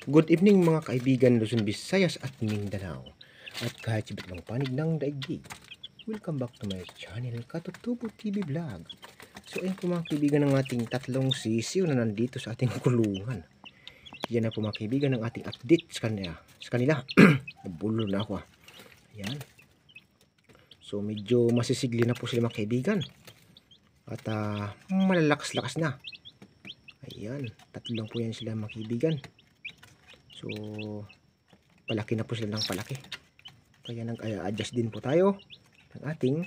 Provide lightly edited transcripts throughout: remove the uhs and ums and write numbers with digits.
Good evening mga kaibigan Luzon, Visayas at Mindanao at kahit sa iba't ibang panig ng daigdig. Welcome back to my channel, Katutubo TV Vlog. So ayun po mga kaibigan ng ating tatlong sisiw na nandito sa ating kulungan. Yan na po mga kaibigan ng ating update sa kanila. Nabulo na ako. Ayan. So medyo masisigli na po sila mga kaibigan. At malalakas-lakas na. Ayan, tatlo lang po yan sila mga kaibigan. So, palaki na po sila ng palaki. Kaya nag-adjust din po tayo ng ating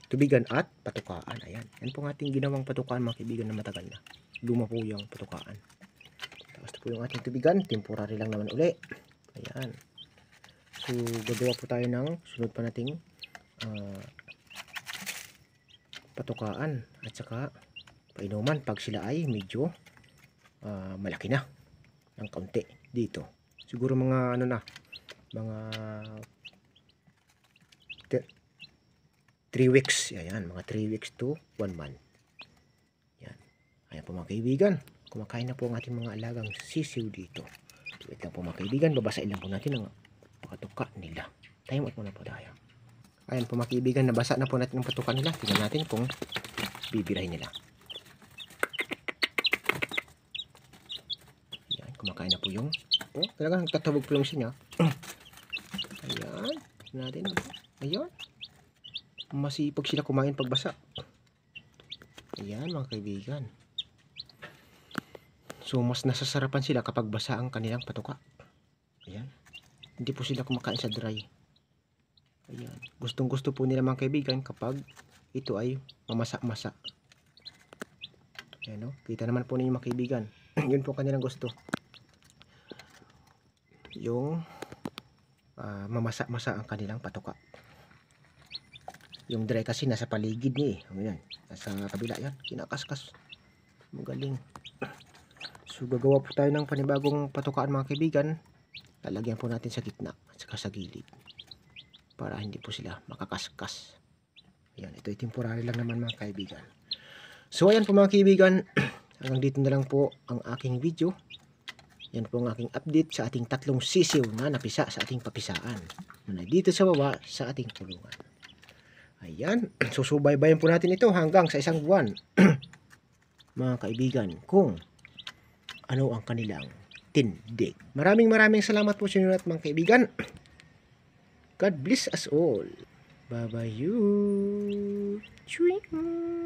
tubigan at patukaan. Ayan. Yan po ang ating ginawang patukaan mga kaibigan na matagal na. Luma po yung patukaan. Tapos po yung ating tubigan. Temporary lang naman uli. Ayan. So, gagawa po tayo ng sunod pa nating patukaan. At saka painuman pag sila ay medyo malaki na ng kaunti dito. Siguro mga ano na, mga 3 weeks. Ayan, mga 3 weeks to 1 month. Yan. Ayan po mga kaibigan. Kumakain na po ang ating mga alagang sisiw dito. So, ito lang po mga kaibigan. Babasain lang po natin ang patuka nila. Time out muna po tayo. Ayan po mga kaibigan. Nabasa na po natin ang patuka nila. Tingnan natin kung bibirahin nila. Kumakain na po yung talagang nagtatabog po yung siya. Ayan. Natin. Ayan. Masipag sila kumain pagbasa. Ayan mga kaibigan. So mas nasasarapan sila kapag basa ang kanilang patuka. Ayan. Hindi po sila kumakain sa dry. Ayan. Gustong gusto po nila mga kaibigan kapag ito ay mamasa-masa. Ayan o. Kita naman po ninyo mga kaibigan. Yun po kanilang gusto. Yung mamasa-masa ang kanilang patuka. Yung dry kasi nasa paligid niya eh. Ayan, nasa kabila yan. Kinakaskas. Magaling. So gagawa po tayo ng panibagong patukaan mga kaibigan. Lalagyan po natin sa gitna at saka sa gilid. Para hindi po sila makakaskas. Ayan, ito ay temporary lang naman mga kaibigan. So ayan po mga kaibigan. Hanggang dito na lang po ang aking video. Yan po ang aking update sa ating tatlong sisiw na napisa sa ating papisaan. Na dito sa baba sa ating kulungan. Ayan. Susubaybayan po natin ito hanggang sa 1 buwan. Mga kaibigan, kung ano ang kanilang tindig. Maraming salamat po sa inyo lahat mga kaibigan. God bless us all. Bye-bye you. Chewing.